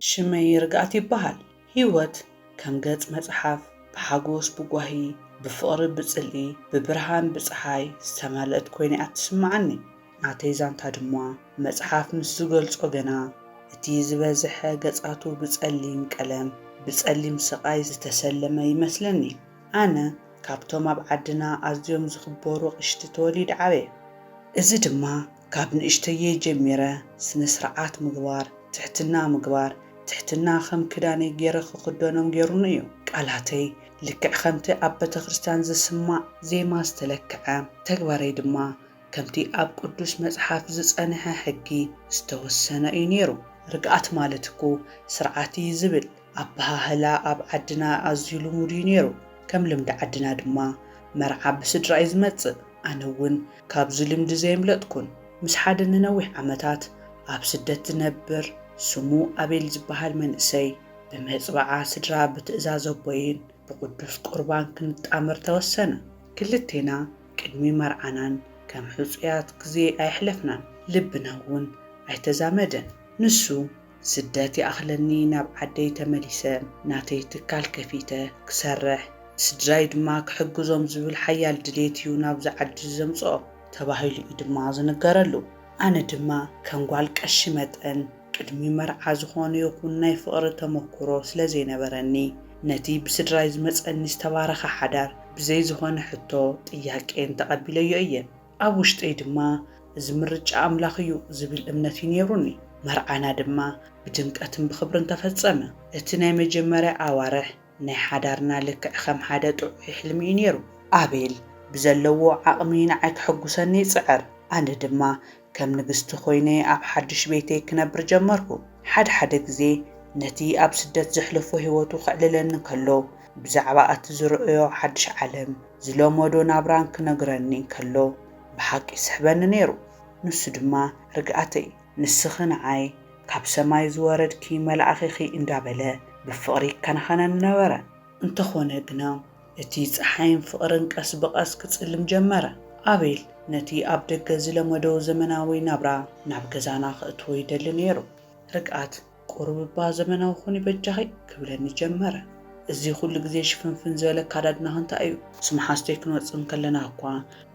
ሽመይ ርግኣት ይበሃል። ህይወት ከም ገጽ መጽሓፍ ብሓጎስ ብጓሂ ብፍቕሪ ብጽልኢ ብብርሃን ብፀሓይ ዝተማልአት ኮይና ትስምዓኒ። ናተይ ዛንታ ድማ መጽሓፍ ምስ ዝገልጾ ገና እቲ ዝበዝሐ ገጻቱ ብጸሊም ቀለም ብጸሊም ስቓይ ዝተሰለመ ይመስለኒ። ኣነ ካብቶም ኣብ ዓድና ኣዝዮም ዝኽበሩ ቅሽቲ ተወሊድ ዓበየ። እዚ ድማ ካብ ንእሽተየ ጀሚረ ስነ ስርዓት ምግባር ትሕትና ምግባር ትሕትና ከም ክዳነይ ገይረ ክኽደኖም ገይሩኒ እዩ። ቃላተይ ልክዕ ከምቲ ኣብ ቤተ ክርስቲያን ዝስማዕ ዜማ ዝተለክዐ ተግባረይ ድማ ከምቲ ኣብ ቅዱስ መጽሓፍ ዝጸንሐ ሕጊ ዝተወሰነ እዩ ነይሩ። ርግኣት ማለት እኮ ስርዓት እዩ ዝብል ኣባሃህላ ኣብ ዓድና ኣዝዩ ልሙድ እዩ ነይሩ። ከም ልምዲ ዓድና ድማ መርዓ ብስድራ እዩ ዝመጽእ። ኣነ እውን ካብዚ ልምዲ ዘየምለጥኩን ምስ ሓደ ንነዊሕ ዓመታት ኣብ ስደት ዝነብር ስሙ ኣቤል ዝበሃል መንእሰይ ብመጽባዓ ስድራ ብትእዛዝ ኣቦይን ብቅዱስ ቁርባን ክንጣመር ተወሰነ። ክልቴና ቅድሚ መርዓናን ከም ሕፁያት ግዜ ኣይሕለፍናን፣ ልብና እውን ኣይተዛመደን። ንሱ ስደት ይኣኽለኒ ናብ ዓደይ ተመሊሰ ናተይ ትካል ከፊተ ክሰርሕ ስድራይ ድማ ክሕግዞም ዝብል ሓያል ድሌት እዩ ናብዚ ዓዲ ዘምጽኦ ተባሂሉ እዩ ድማ ዝንገረሉ። ኣነ ድማ ከም ጓል ቀሺ መጠን ቅድሚ መርዓ ዝኾነ ይኹን ናይ ፍቕሪ ተመክሮ ስለ ዘይነበረኒ ነቲ ብስድራይ ዝመጸኒ ዝተባረኸ ሓዳር ብዘይ ዝኾነ ሕቶ ጥያቄን ተቐቢለዮ እየ። ኣብ ውሽጠይ ድማ እዚ ምርጫ ኣምላኽ እዩ ዝብል እምነት እዩ ነይሩኒ። መርዓና ድማ ብድምቀትን ብኽብርን ተፈጸመ። እቲ ናይ መጀመርያ ኣዋርሕ ናይ ሓዳርና ልክዕ ከም ሓደ ጥዑይ ሕልሚ እዩ ነይሩ። ኣቤል ብዘለዎ ዓቕሚ ንዓይ ክሕጉሰኒ ይጽዕር። ኣነ ድማ ከም ንግስቲ ኮይነ ኣብ ሓድሽ ቤተይ ክነብር ጀመርኩ። ሓደ ግዜ ነቲ ኣብ ስደት ዘሕለፎ ህይወቱ ክዕልለኒ ከሎ ብዛዕባ እቲ ዝረአዮ ሓድሽ ዓለም ዝለመዶ ናብራን ክነግረኒ ከሎ ብሓቂ ስሕበኒ ነይሩ። ንሱ ድማ ርግኣተይ ንስኺ ንዓይ ካብ ሰማይ ዝወረድኪ መልኣኺኺ እንዳበለ ብፍቕሪ ከነኸነኒ ነበረ። እንተኾነ ግና እቲ ፀሓይን ፍቕርን ቀስ ብቐስ ክጽልም ጀመረ። ኣቤል ነቲ ኣብ ደገ ዝለመዶ ዘመናዊ ናብራ ናብ ገዛና ክእትዎ ይደሊ ነይሩ። ርግኣት ቁርብባ ዘመናዊ ኹን ይበጃኺ ክብለኒ ጀመረ። እዚ ኩሉ ግዜ ሽፍንፍን ዝበለ ኣከዳድና እንታይ እዩ? ስመሓስተይ ክንወፅን ከለና እኳ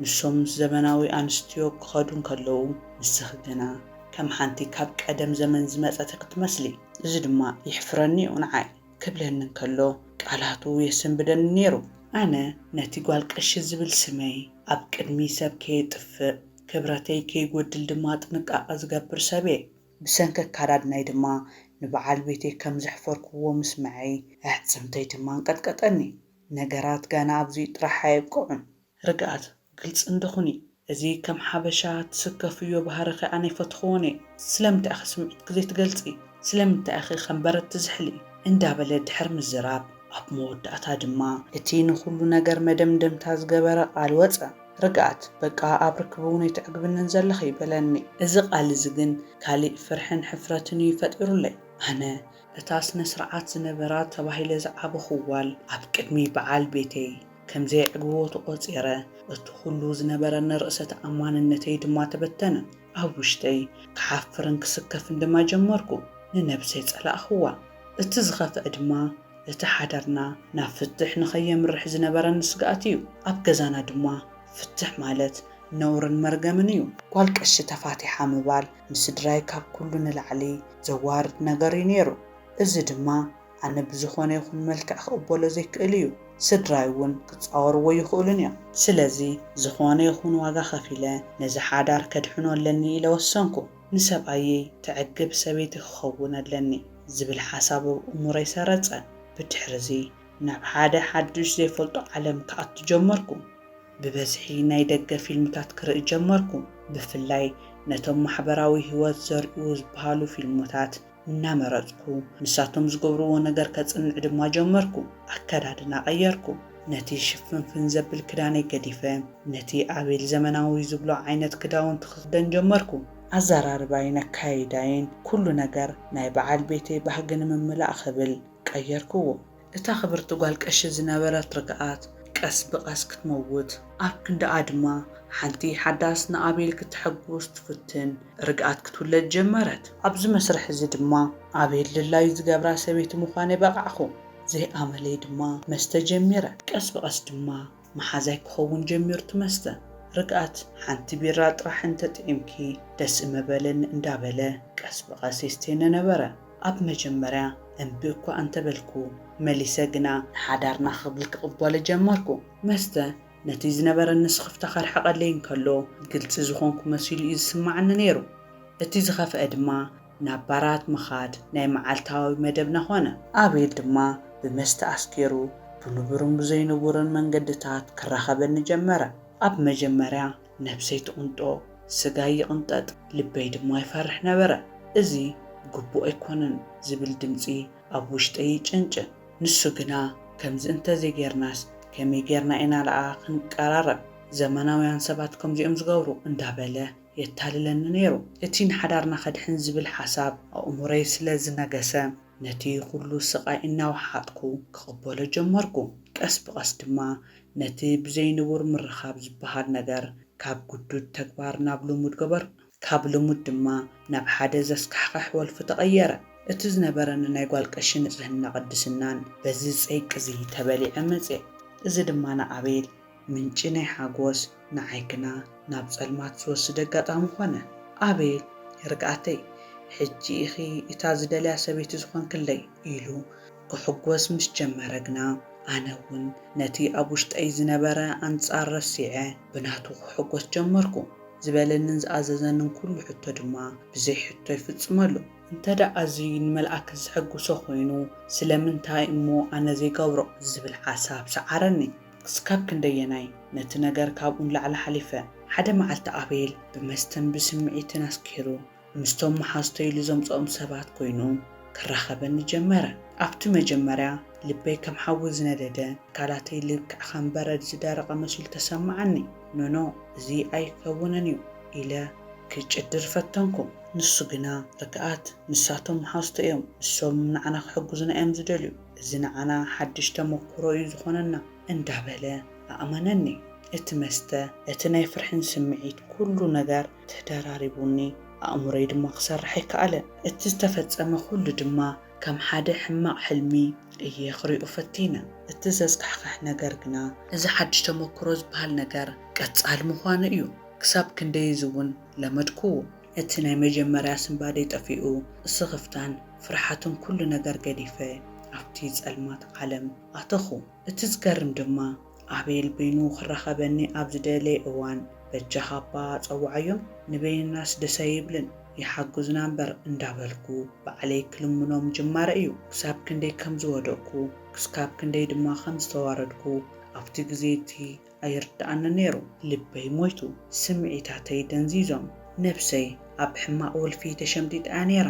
ንሶም ምስ ዘመናዊ ኣንስትዮ ክኸዱ ከለዉ ንስኺ ግና ከም ሓንቲ ካብ ቀደም ዘመን ዝመጸት ክትመስሊ፣ እዚ ድማ ይሕፍረኒ እዩ ንዓይ ክብለኒ ከሎ ቃላቱ የሰንብደኒ ነይሩ። ኣነ ነቲ ጓል ቀሺ ዝብል ስመይ ኣብ ቅድሚ ሰብ ከየጥፍእ ክብረተይ ከይጎድል ድማ ጥንቃቐ ዝገብር ሰብ እየ። ብሰንኪ ኣከዳድናይ ድማ ንበዓል ቤተይ ከም ዘሕፈርክዎ ምስማዐይ ኣዕጽምተይ ድማ እንቀጥቀጠኒ። ነገራት ገና ኣብዙይ ጥራሕ ኣይብቅዑን። ርግኣት ግልጽ እንደኹኒ እዚ ከም ሓበሻ ትስከፍዮ ባህርኺ ኣነ ይፈትኽዎን እየ። ስለምንታይ ኢኺ ስምዒት ግዜ ትገልጺ? ስለምንታይ ኢኺ ከም በረት ትዝሕሊ? እንዳበለ ድሕር ምዝራብ ኣብ መወዳእታ ድማ እቲ ንኹሉ ነገር መደምደምታ ዝገበረ ቃል ወፀ። ርግኣት በቃ ኣብ ርክብ እውን ይትዕግብንን ዘለኺ ይበለኒ። እዚ ቃል እዚ ግን ካሊእ ፍርሕን ሕፍረትን እዩ ፈጢሩለይ። ኣነ እታ ስነ ስርዓት ዝነበራ ተባሂለ ዝዓበኹ ዋል ኣብ ቅድሚ በዓል ቤተይ ከምዘይዕግብዎ ተቖፂረ እቲ ኩሉ ዝነበረኒ ርእሰ ተኣማንነተይ ድማ ተበተነ። ኣብ ውሽጠይ ክሓፍርን ክስከፍን ድማ ጀመርኩ። ንነብሰይ ጸላእኽዋ። እቲ ዝኸፍአ ድማ እቲ ሓዳርና ናብ ፍትሕ ንኸየምርሕ ዝነበረኒ ስግኣት እዩ። ኣብ ገዛና ድማ ፍትሕ ማለት ነውርን መርገምን እዩ። ጓል ቀሺ ተፋቲሓ ምባል ንስድራይ ካብ ኩሉ ንላዕሊ ዘዋርድ ነገር እዩ ነይሩ። እዚ ድማ ኣነ ብዝኾነ ይኹን መልክዕ ክቕበሎ ዘይክእል እዩ። ስድራይ እውን ክፃወርዎ ይኽእሉን እዮም። ስለዚ ዝኾነ ይኹን ዋጋ ከፊለ ነዚ ሓዳር ከድሕኖ ኣለኒ ኢለ ወሰንኩ። ንሰብኣየይ ትዕግብ ሰበይቲ ክኸውን ኣለኒ ዝብል ሓሳብ ኣብ እሙረይ ሰረጸ። ብድሕሪዚ ናብ ሓደ ሓድሽ ዘይፈልጦ ዓለም ክኣቱ ጀመርኩ። ብበዝሒ ናይ ደገ ፊልምታት ክርኢ ጀመርኩ። ብፍላይ ነቶም ማሕበራዊ ህይወት ዘርእዩ ዝበሃሉ ፊልምታት እናመረጽኩ ንሳቶም ዝገብርዎ ነገር ከጽንዕ ድማ ጀመርኩ። ኣከዳድና ቀየርኩ። ነቲ ሽፍንፍን ዘብል ክዳነይ ገዲፈ ነቲ ኣቤል ዘመናዊ ዝብሎ ዓይነት ክዳውንቲ ክኽደን ጀመርኩ። ኣዘራርባይን ኣካይዳይን ኩሉ ነገር ናይ በዓል ቤተይ ባህጊ ንምምላእ ክብል ቀየርክዎ። እታ ክብርቲ ጓል ቀሺ ዝነበረት ርግኣት ቀስ ብቐስ ክትመውት ኣብ ክንደኣ ድማ ሓንቲ ሓዳስ ንኣቤል ክትሕጉስ ትፍትን ርግኣት ክትውለድ ጀመረት። ኣብዚ መስርሕ እዚ ድማ ኣቤል ድላዩ ዝገብራ ሰበይቲ ምዃነ በቃዕኹ ዘይኣመለይ ድማ መስተ ጀሚረ። ቀስ ብቐስ ድማ መሓዛይ ክኸውን ጀሚርቱ መስተ። ርግኣት ሓንቲ ቢራ ጥራሕ እንተጥዒምኪ ደስ እመበለኒ እንዳበለ ቀስ ብቐስ የስተየነ ነበረ። ኣብ መጀመርያ እምቢ እኳ እንተበልኩ መሊሰ ግና ሓዳርና ክብል ክቕበሎ ጀመርኩ። መስተ ነቲ ዝነበረኒ ስኽፍታ ከርሕቐለይ እንከሎ ግልፂ ዝኾንኩ መሲሉ እዩ ዝስማዓኒ ነይሩ። እቲ ዝኸፍአ ድማ ናብ ባራት ምኻድ ናይ መዓልታዊ መደብና ኾነ። ኣቤል ድማ ብመስተ ኣስኪሩ ብንቡርን ብዘይንቡርን መንገድታት ክራኸበኒ ጀመረ። ኣብ መጀመርያ ነብሰይ ትቕንጦ፣ ስጋይ ይቕንጠጥ፣ ልበይ ድማ ይፈርሕ ነበረ። እዚ ግቡእ ኣይኮነን ዝብል ድምፂ ኣብ ውሽጠይ ይጭንጭን። ንሱ ግና ከምዚ እንተዘይጌርናስ ከመይ ጌርና ኢና ለኣ ክንቀራረብ ዘመናውያን ሰባት ከምዚኦም ዝገብሩ እንዳበለ የታልለኒ ነይሩ። እቲ ንሓዳርና ኸድሕን ዝብል ሓሳብ ኣእሙረይ ስለ ዝነገሰ ነቲ ኩሉ ስቓይ እናወሓጥኩ ክቕበሎ ጀመርኩ። ቀስ ብቐስ ድማ ነቲ ብዘይንቡር ምርኻብ ዝበሃል ነገር ካብ ጉዱድ ተግባር ናብ ልሙድ ገበር፣ ካብ ልሙድ ድማ ናብ ሓደ ዘስካሕካሕ ወልፊ ተቐየረ። እቲ ዝነበረኒ ናይ ጓል ቀሺ ንጽህና ቅድስናን በዚ ፀይቅ እዚ ተበሊዐ መፅአ። እዚ ድማ ንኣቤል ምንጪ ናይ ሓጎስ ንዓይ ግና ናብ ጸልማት ዝወስድ ኣጋጣሚ ኾነ። ኣቤል ርግኣተይ ሕጂ ኢኺ እታ ዝደልያ ሰበይቲ ዝኾንክለይ ኢሉ ክሕጎስ ምስ ጀመረ ግና ኣነ እውን ነቲ ኣብ ውሽጠይ ዝነበረ ኣንጻር ረሲዐ ብናቱ ክሕጎስ ጀመርኩ። ዝበለንን ዝኣዘዘንን ኩሉ ሕቶ ድማ ብዘይ ሕቶ ይፍጽመሉ። እንተዳ ኣዚ ንመልኣክ ዝሕጉሶ ኮይኑ ስለምንታይ እሞ ኣነ ዘይገብሮ ዝብል ሓሳብ ሰዓረኒ። ክስካብ ክንደየናይ ነቲ ነገር ካብኡን ላዕሊ ሓሊፈ። ሓደ መዓልቲ ኣቤል ብመስተን ብስምዒትን ኣስኪሩ ምስቶም መሓዝተይሉ ዘምፅኦም ሰባት ኮይኑ ክራኸበኒ ጀመረ። ኣብቲ መጀመርያ ልበይ ከም ሓዊ ዝነደደ፣ ካላተይ ልክዕ ከም በረድ ዝደረቐ መሲሉ ተሰማዓኒ። ኖኖ እዚ ኣይከውንን እዩ ኢለ ክጭድር ፈተንኩ። ንሱ ግና ርግኣት ንሳቶም መሓዝተ እዮም፣ ንሶም ንዓና ክሕጉዝና እዮም ዝደልዩ፣ እዚ ንዓና ሓድሽ ተመክሮ እዩ ዝኾነና እንዳበለ ኣእመነኒ። እቲ መስተ፣ እቲ ናይ ፍርሕን ስምዒት ኩሉ ነገር ተደራሪቡኒ ኣእሙረይ ድማ ክሰርሕ ኣይከኣለን። እቲ ዝተፈጸመ ኩሉ ድማ ከም ሓደ ሕማቕ ሕልሚ እየ ክሪኡ ፈቲነ። እቲ ዘስካሕካሕ ነገር ግና እዚ ሓድሽ ተመክሮ ዝበሃል ነገር ቀጻሊ ምዃኑ እዩ። ክሳብ ክንደይ እውን ለመድኩዎ። እቲ ናይ መጀመርያ ስምባደይ ጠፊኡ እስኽፍታን ፍርሓትን ኩሉ ነገር ገዲፈ ኣብቲ ጸልማት ዓለም ኣተኹ። እቲ ዝገርም ድማ ኣቤል በይኑ ክራኸበኒ ኣብ ዝደለየ እዋን በጃኻ ኣባ ፀዋዓዮም ንበይንናስ ደሰ ይብልን ይሓጉዝና እምበር እንዳበልኩ ባዕለይ ክልምኖም ጅማረ እዩ። ክሳብ ክንደይ ከም ዝወደቅኩ፣ ክስካብ ክንደይ ድማ ከም ዝተዋረድኩ ኣብቲ ግዜ እቲ ኣይርዳእኒ ነይሩ። ልበይ ሞይቱ፣ ስምዒታተይ ደንዚዞም፣ ነብሰይ ኣብ ሕማቕ ወልፊ ተሸምዲዳ ነይራ።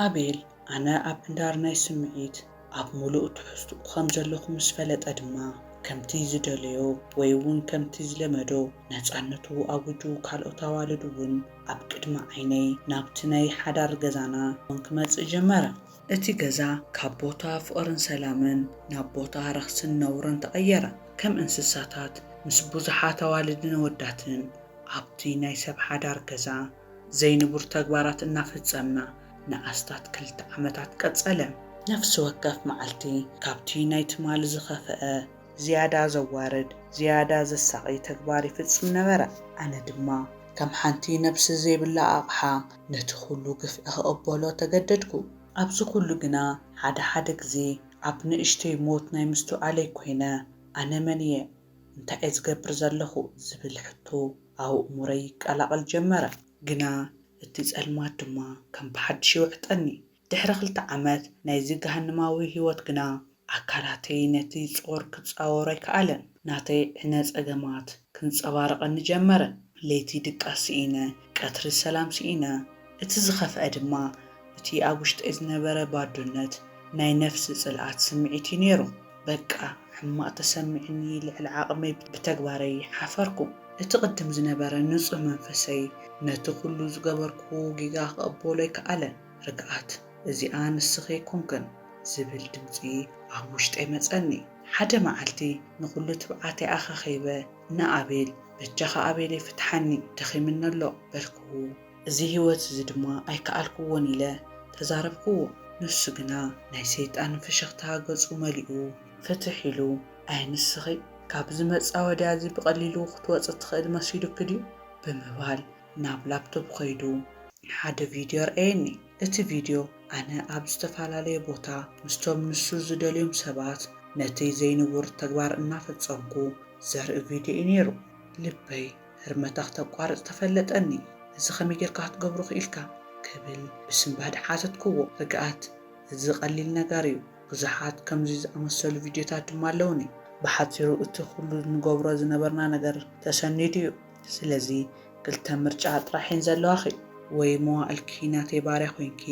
ኣቤል ኣነ ኣብ እንዳር ናይ ስምዒት ኣብ ሙሉእ ትሕዝትኡ ከም ዘለኹ ምስ ፈለጠ ድማ ከምቲ ዝደለዮ ወይ እውን ከምቲ ዝለመዶ ነፃነቱ ኣውጁ ካልኦት ኣዋልድ እውን ኣብ ቅድሚ ዓይነይ ናብቲ ናይ ሓዳር ገዛና ክመፅእ ጀመረ። እቲ ገዛ ካብ ቦታ ፍቕርን ሰላምን ናብ ቦታ ረኽስን ነውርን ተቐየረ። ከም እንስሳታት ምስ ብዙሓት ኣዋልድን ወዳትን ኣብቲ ናይ ሰብ ሓዳር ገዛ ዘይንቡር ተግባራት እናፈጸምና ንኣስታት 2 ዓመታት ቀጸለ። ነፍሲ ወከፍ መዓልቲ ካብቲ ናይ ትማል ዝኸፍአ ዝያዳ ዘዋርድ ዝያዳ ዘሳቒ ተግባር ይፍጽም ነበረ። ኣነ ድማ ከም ሓንቲ ነብሲ ዘይብላ ኣቕሓ ነቲ ኩሉ ግፍዒ ክቕበሎ ተገደድኩ። ኣብዚ ኩሉ ግና ሓደ ግዜ ኣብ ንእሽተይ ሞት ናይ ምስትውዓለይ ኮይነ ኣነ መን እየ እንታይ እየ ዝገብር ዘለኹ ዝብል ሕቶ ኣብ እሙረይ ይቀላቐል ጀመረ። ግና እቲ ጸልማት ድማ ከም ብሓድሽ ይውዕጠኒ። ድሕሪ 2 ዓመት ናይዚ ገሃንማዊ ህይወት ግና ኣካላተይ ነቲ ጾር ክጻወሮ ኣይከኣለን። ናተይ ዕነ ጸገማት ክንጸባረቐኒ ጀመረ። ለይቲ ድቃስ ስኢነ፣ ቀትሪ ሰላም ስኢነ። እቲ ዝኸፍአ ድማ እቲ ኣብ ውሽጠይ ዝነበረ ባዶነት ናይ ነፍሲ ጽልኣት ስምዒት እዩ ነይሩ። በቃ ሕማቕ ተሰሚዕኒ ልዕሊ ዓቕመይ ብተግባረይ ሓፈርኩ። እቲ ቅድም ዝነበረ ንጹህ መንፈሰይ ነቲ ኩሉ ዝገበርኩ ጊጋ ክቕበሎ ኣይከኣለን። ርግኣት እዚኣ ንስኺ ኣይኮንክን ዝብል ድምፂ ኣብ ውሽጠይ መጸኒ። ሓደ መዓልቲ ንኹሉ ትብዓተይ ኣኸኸይበ ንኣቤል በጃኻ ኣበለይ ፍትሓኒ ደኺምና ኣሎ በልክዎ እዚ ህይወት እዚ ድማ ኣይከኣልክዎን ኢለ ተዛረብክዎ ንሱ ግና ናይ ሰይጣን ፍሽኽታ ገጹ መሊኡ ፍትሕ ኢሉ ኣይንስኺ ካብዚ መጻወድያ እዚ ብቐሊሉ ክትወፅእ ትኽእል መሲሉክ ድዩ ብምባል ናብ ላፕቶፕ ኸይዱ ሓደ ቪድዮ ርአየኒ እቲ ቪድዮ ኣነ ኣብ ዝተፈላለየ ቦታ ምስቶም ንሱ ዝደልዮም ሰባት ነቲ ዘይንቡር ተግባር እናፈጸምኩ ዘርኢ ቪድዮ እዩ ነይሩ ልበይ ህርመታ ክተቋርጽ ተፈለጠኒ እዚ ኸመይ ጌርካ ክትገብሮ ክኢልካ ክብል ብስምባድ ሓተትክዎ ርግኣት እዚ ቀሊል ነገር እዩ ብዙሓት ከምዚ ዝኣመሰሉ ቪድዮታት ድማ ኣለውኒ ብሓፂሩ እቲ ኩሉ ንገብሮ ዝነበርና ነገር ተሰኒዱ እዩ ስለዚ ክልተ ምርጫ ጥራሕን ዘለዋኺ ወይ መዋእልኪ ናተይ ባርያ ኮንኪ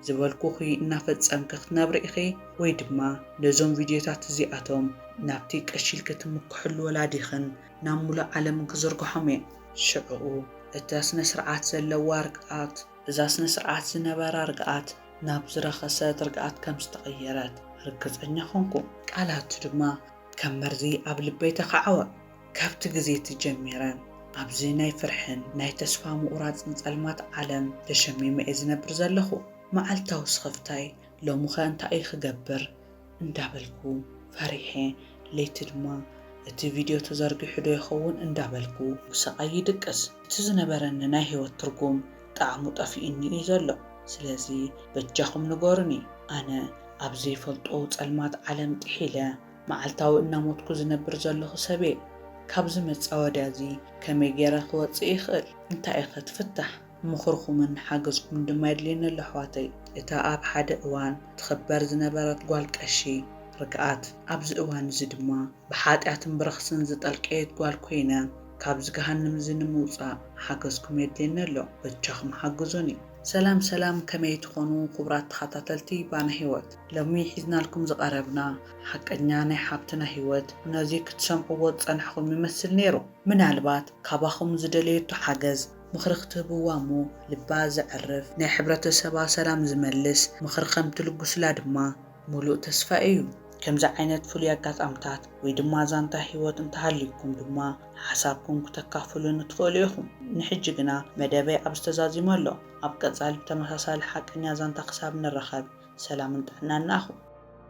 ዝበልኩኺ እናፈጸምኪ ክትነብሪ ኢኺ ወይ ድማ ነዞም ቪድዮታት እዚኣቶም ናብቲ ቀሺል ክትምክሕሉ ወላዲኽን ናብ ሙሉእ ዓለም ክዝርግሖም እየ ሽዑኡ እታ ስነ ስርዓት ዘለዋ ርግኣት እዛ ስነ ስርዓት ዝነበራ ርግኣት ናብ ዝረኸሰት ርግኣት ከም ዝተቐየረት ርግፀኛ ኾንኩ ቃላቱ ድማ ከም መርዚ ኣብ ልበይ ተኸዓወ ካብቲ ግዜ ትጀሚረ ኣብዚ ናይ ፍርሕን ናይ ተስፋ ምቑራፅን ጸልማት ዓለም ተሸሚመ እየ ዝነብር ዘለኹ መዓልታዊ ስኽፍታይ ሎሚ ኸ እንታይ እዩ ክገብር እንዳበልኩ ፈሪሐ ለይቲ ድማ እቲ ቪድዮ ተዘርጊሑ ዶ ይኸውን እንዳበልኩ ስቓይ ይድቅስ እቲ ዝነበረኒ ናይ ህይወት ትርጉም ጣዕሙ ጠፊኡኒ እዩ ዘሎ ስለዚ በጃኹም ንገሩኒ ኣነ ኣብ ዘይፈልጦ ጸልማት ዓለም ጥሒለ መዓልታዊ እናሞትኩ ዝነብር ዘለኹ ሰብ እየ ካብዚ መጻወድያ እዚ ከመይ ጌረ ክወፅእ ይኽእል እንታይ ኢኸ ትፍታሕ ምኽርኹምን ሓገዝኩም ድማ የድልየኒ ኣሎ ኣሕዋተይ እታ ኣብ ሓደ እዋን ትኽበር ዝነበረት ጓል ቀሺ ርግኣት ኣብዚ እዋን እዚ ድማ ብሓጢኣትን ብረኽስን ዝጠልቀየት ጓል ኮይነ ካብዚ ገሃንም እዚ ንምውፃእ ሓገዝኩም የድልየኒ ኣሎ በጃኹም ሓግዙኒ ሰላም ከመይ ትኾኑ ክቡራት ተኸታተልቲ ባና ህይወት ሎሚ ሒዝናልኩም ዝቐረብና ሓቀኛ ናይ ሓብትና ህይወት ነዚ ክትሰምዕዎ ዝጸንሕኹም ይመስል ነይሩ ምናልባት ካባኹም ዝደለየቱ ሓገዝ ምኽሪ ክትህብዋ እሞ ልባ ዘዕርፍ ናይ ሕብረተሰባ ሰላም ዝመልስ ምኽሪ ከም ትልግሱላ ድማ ሙሉእ ተስፋ እዩ ከምዚ ዓይነት ፍሉይ ኣጋጣምታት ወይ ድማ ዛንታ ህይወት እንተሃልይኩም ድማ ሓሳብኩም ክተካፍሉን ትኽእሉ ኢኹም ንሕጂ ግና መደበይ ኣብ ዝተዛዚሙ ኣሎ ኣብ ቀጻሊ ተመሳሳሊ ሓቀኛ ዛንታ ክሳብ ንረኸብ ሰላምን ጥዕናን ንኣኹም